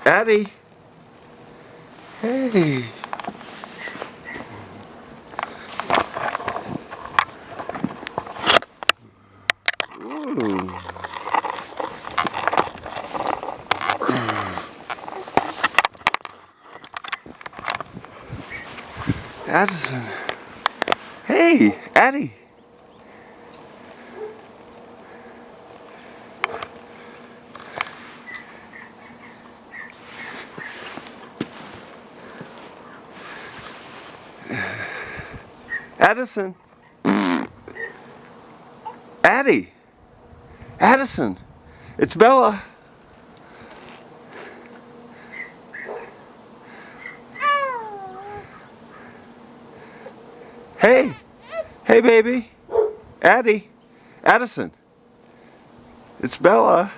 Addie. Hey. Ooh. Addison. Hey, Addie. Addison. Addie. Addison. It's Bella. Hey. Hey, baby. Addie. Addison. It's Bella.